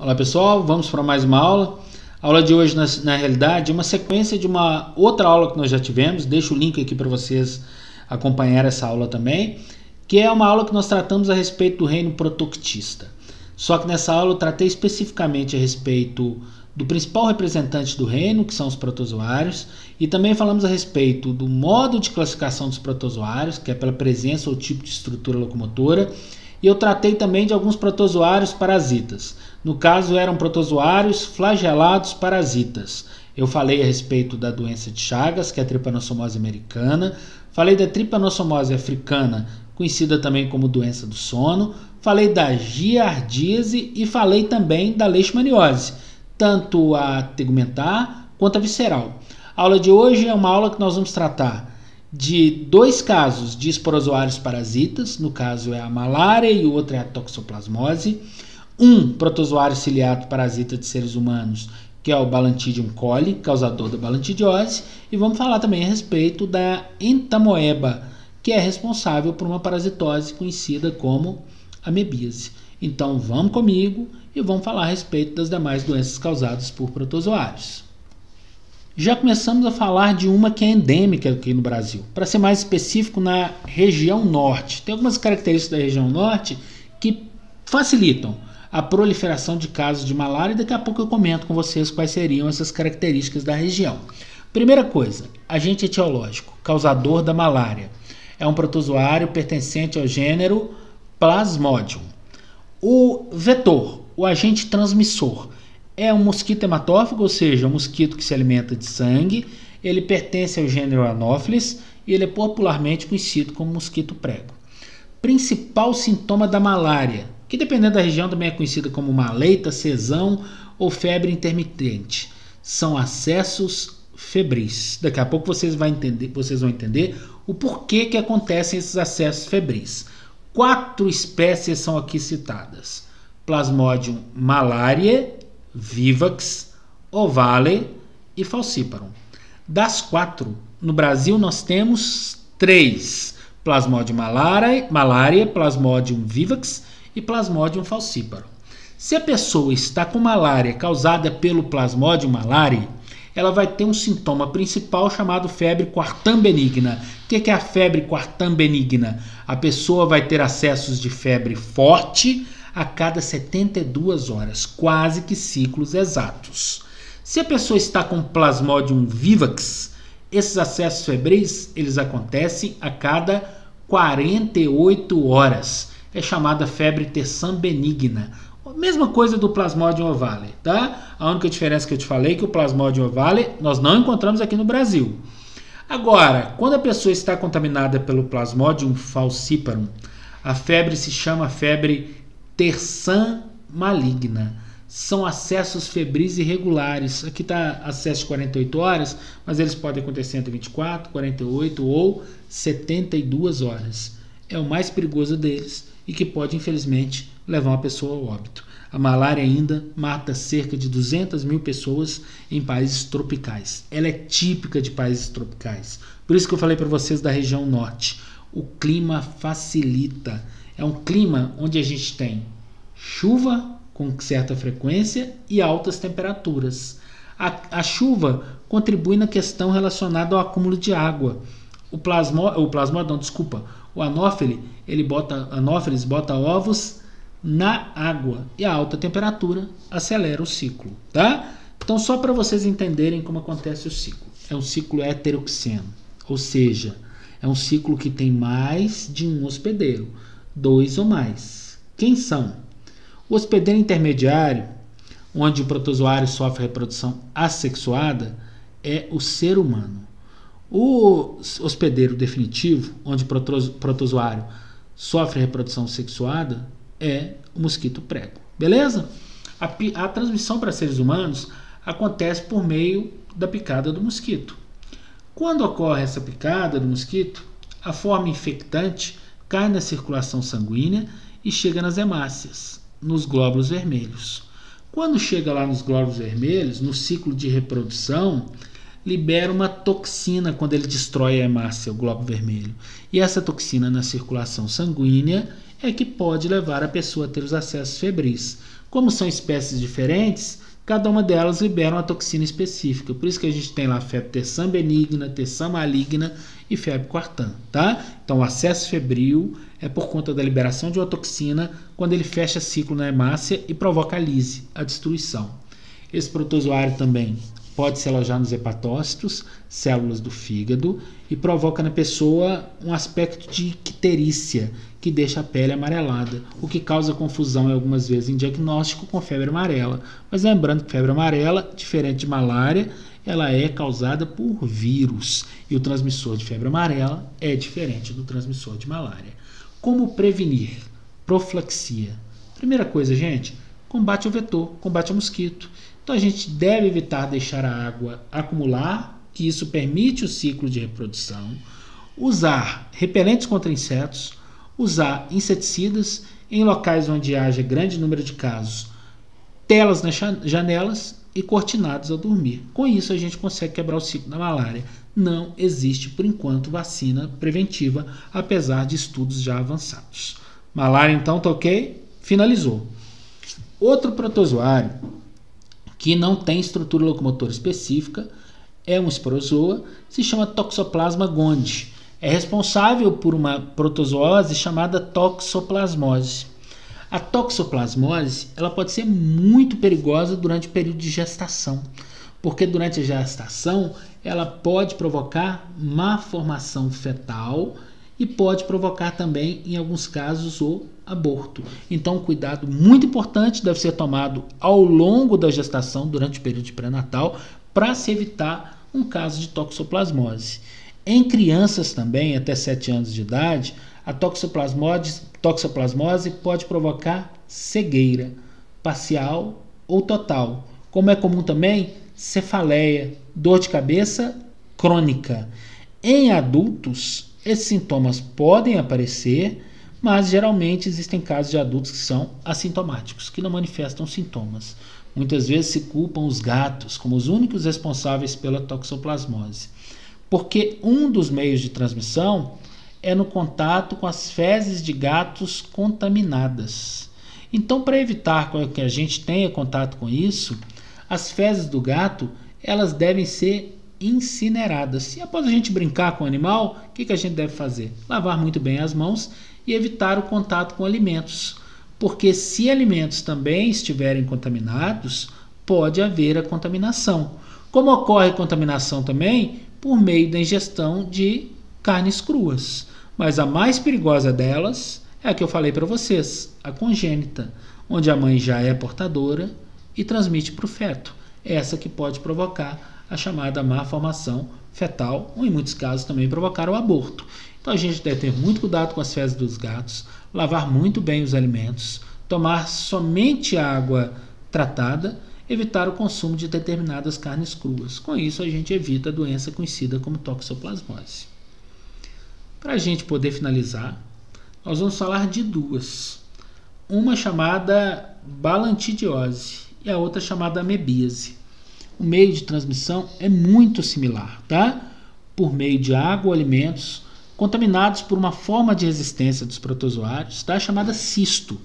Olá pessoal, vamos para mais uma aula. A aula de hoje, na realidade, é uma sequência de uma outra aula que nós já tivemos. Deixo o link aqui para vocês acompanhar essa aula também, que é uma aula que nós tratamos a respeito do reino protoctista. Só que nessa aula eu tratei especificamente a respeito do principal representante do reino, que são os protozoários, e também falamos a respeito do modo de classificação dos protozoários, que é pela presença ou tipo de estrutura locomotora, e eu tratei também de alguns protozoários parasitas. No caso, eram protozoários flagelados parasitas. Eu falei a respeito da doença de Chagas, que é a tripanossomose americana, falei da tripanossomose africana, conhecida também como doença do sono, falei da giardíase e falei também da leishmaniose, tanto a tegumentar quanto a visceral. A aula de hoje é uma aula que nós vamos tratar de dois casos de esporozoários parasitas, no caso é a malária e o outro é a toxoplasmose, um protozoário ciliato parasita de seres humanos, que é o Balantidium coli, causador da balantidiose, e vamos falar também a respeito da entamoeba, que é responsável por uma parasitose conhecida como amebíase. Então vamos comigo e vamos falar a respeito das demais doenças causadas por protozoários. Já começamos a falar de uma que é endêmica aqui no Brasil, para ser mais específico, na região norte. Tem algumas características da região norte que facilitam a proliferação de casos de malária, e daqui a pouco eu comento com vocês quais seriam essas características da região. Primeira coisa, agente etiológico, causador da malária. É um protozoário pertencente ao gênero Plasmodium. O vetor, o agente transmissor, é um mosquito hematófago, ou seja, um mosquito que se alimenta de sangue. Ele pertence ao gênero Anopheles e ele é popularmente conhecido como mosquito prego. Principal sintoma da malária, que dependendo da região também é conhecida como maleita, sesão ou febre intermitente, são acessos febris. Daqui a pouco vocês vão entender o porquê que acontecem esses acessos febris. 4 espécies são aqui citadas: Plasmodium malariae, vivax, ovale e falciparum. Das 4, no Brasil nós temos 3: Plasmodium malariae, Plasmodium vivax e Plasmodium falciparum. Se a pessoa está com malária causada pelo Plasmodium malariae, ela vai ter um sintoma principal chamado febre quartã benigna. O que é a febre quartã benigna? A pessoa vai ter acessos de febre forte a cada 72 horas, quase que ciclos exatos. Se a pessoa está com Plasmodium vivax, esses acessos febris eles acontecem a cada 48 horas. É chamada febre terçã benigna. Mesma coisa do Plasmodium ovale, tá? A única diferença que eu te falei é que o Plasmodium ovale nós não encontramos aqui no Brasil. Agora, quando a pessoa está contaminada pelo Plasmodium falciparum, a febre se chama febre terçã maligna. São acessos febris irregulares. Aqui está acesso de 48 horas, mas eles podem acontecer entre 24, 48 ou 72 horas. É o mais perigoso deles e que pode, infelizmente, levar uma pessoa ao óbito. A malária ainda mata cerca de 200 mil pessoas em países tropicais. Ela é típica de países tropicais. Por isso que eu falei para vocês da região norte. O clima facilita. É um clima onde a gente tem chuva com certa frequência e altas temperaturas. A chuva contribui na questão relacionada ao acúmulo de água. O Anopheles bota ovos na água e a alta temperatura acelera o ciclo, tá? Então, só para vocês entenderem como acontece o ciclo. É um ciclo heteroxeno, ou seja, é um ciclo que tem mais de um hospedeiro, 2 ou mais. Quem são? O hospedeiro intermediário, onde o protozoário sofre reprodução assexuada, é o ser humano. O hospedeiro definitivo, onde o protozoário sofre reprodução sexuada, é o mosquito prego. Beleza? A transmissão para seres humanos acontece por meio da picada do mosquito. Quando ocorre essa picada do mosquito, a forma infectante cai na circulação sanguínea e chega nas hemácias, nos glóbulos vermelhos. Quando chega lá nos glóbulos vermelhos, no ciclo de reprodução, libera uma toxina quando ele destrói a hemácia, o glóbulo vermelho. E essa toxina na circulação sanguínea é que pode levar a pessoa a ter os acessos febris. Como são espécies diferentes, cada uma delas libera uma toxina específica. Por isso que a gente tem lá febre terçã benigna, terçã maligna e febre quartã, tá? Então o acesso febril é por conta da liberação de uma toxina quando ele fecha ciclo na hemácia e provoca a lise, a destruição. Esse protozoário também pode se alojar nos hepatócitos, células do fígado, e provoca na pessoa um aspecto de icterícia, que deixa a pele amarelada, o que causa confusão algumas vezes em diagnóstico com febre amarela. Mas lembrando que febre amarela, diferente de malária, ela é causada por vírus, e o transmissor de febre amarela é diferente do transmissor de malária. Como prevenir? Profilaxia. Primeira coisa, gente, combate ao vetor, combate ao mosquito. Então a gente deve evitar deixar a água acumular, que isso permite o ciclo de reprodução, usar repelentes contra insetos, usar inseticidas em locais onde haja grande número de casos, telas nas janelas e cortinados ao dormir. Com isso a gente consegue quebrar o ciclo da malária. Não existe, por enquanto, vacina preventiva, apesar de estudos já avançados. Malária, então, tá ok? Finalizou. Outro protozoário que não tem estrutura locomotora específica é um esporozoa, se chama Toxoplasma gondii. É responsável por uma protozoose chamada toxoplasmose. A toxoplasmose ela pode ser muito perigosa durante o período de gestação, porque durante a gestação ela pode provocar má formação fetal e pode provocar também, em alguns casos, o aborto. Então, um cuidado muito importante deve ser tomado ao longo da gestação, durante o período de pré-natal, para se evitar um caso de toxoplasmose. Em crianças também, até 7 anos de idade, a toxoplasmose pode provocar cegueira parcial ou total, como é comum também cefaleia, dor de cabeça crônica. Em adultos, esses sintomas podem aparecer, mas geralmente existem casos de adultos que são assintomáticos, que não manifestam sintomas. Muitas vezes se culpam os gatos como os únicos responsáveis pela toxoplasmose, porque um dos meios de transmissão é no contato com as fezes de gatos contaminadas. Então, para evitar que a gente tenha contato com isso, as fezes do gato elas devem ser incineradas. E após a gente brincar com o animal, o que a gente deve fazer? Lavar muito bem as mãos e evitar o contato com alimentos, porque se alimentos também estiverem contaminados, pode haver a contaminação. Como ocorre contaminação também? Por meio da ingestão de carnes cruas. Mas a mais perigosa delas é a que eu falei para vocês, a congênita, onde a mãe já é portadora e transmite para o feto. Essa que pode provocar a chamada má formação fetal, ou em muitos casos também provocar o aborto. Então a gente deve ter muito cuidado com as fezes dos gatos, lavar muito bem os alimentos, tomar somente água tratada, evitar o consumo de determinadas carnes cruas. Com isso a gente evita a doença conhecida como toxoplasmose. Para a gente poder finalizar, nós vamos falar de duas. Uma chamada balantidiose e a outra chamada amebíase. O meio de transmissão é muito similar, tá? Por meio de água ou alimentos contaminados por uma forma de resistência dos protozoários, tá? Chamada cisto.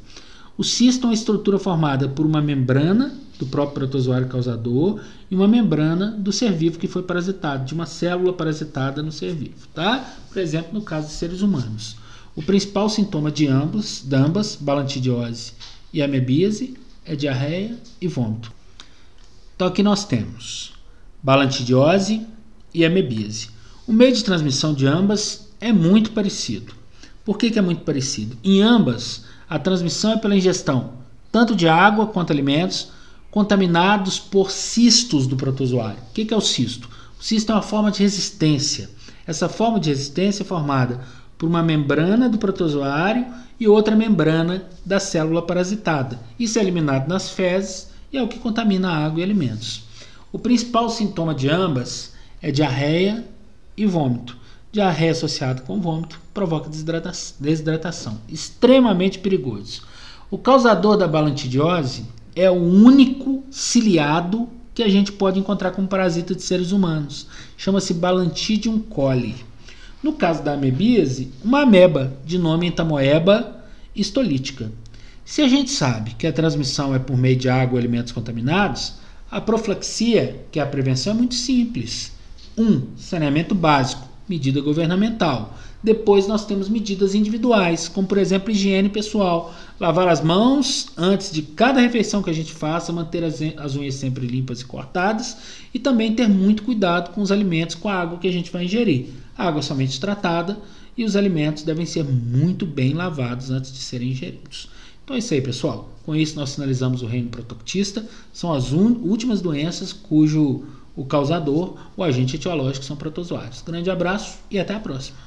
O cisto é uma estrutura formada por uma membrana do próprio protozoário causador e uma membrana do ser vivo que foi parasitado, de uma célula parasitada no ser vivo, tá? Por exemplo, no caso de seres humanos. O principal sintoma de ambas, balantidiose e amebíase, é diarreia e vômito. Então aqui nós temos balantidiose e amebíase. O meio de transmissão de ambas é muito parecido. Por que é muito parecido? Em ambas, a transmissão é pela ingestão tanto de água quanto alimentos contaminados por cistos do protozoário. O que é o cisto? O cisto é uma forma de resistência. Essa forma de resistência é formada por uma membrana do protozoário e outra membrana da célula parasitada. Isso é eliminado nas fezes e é o que contamina a água e alimentos. O principal sintoma de ambas é diarreia e vômito. Diarreia associada com vômito provoca desidratação, extremamente perigoso. O causador da balantidiose é o único ciliado que a gente pode encontrar como parasita de seres humanos. Chama-se Balantidium coli. No caso da amebíase, uma ameba de nome Entamoeba histolítica. Se a gente sabe que a transmissão é por meio de água ou alimentos contaminados, a profilaxia, que é a prevenção, é muito simples. 1. Saneamento básico, medida governamental. Depois nós temos medidas individuais, como por exemplo higiene pessoal, lavar as mãos antes de cada refeição que a gente faça, manter as unhas sempre limpas e cortadas e também ter muito cuidado com os alimentos, com a água que a gente vai ingerir. A água somente tratada e os alimentos devem ser muito bem lavados antes de serem ingeridos. Então é isso aí, pessoal. Com isso nós finalizamos o reino proctoctista. São as últimas doenças cujo o causador, o agente etiológico, são protozoários. Grande abraço e até a próxima.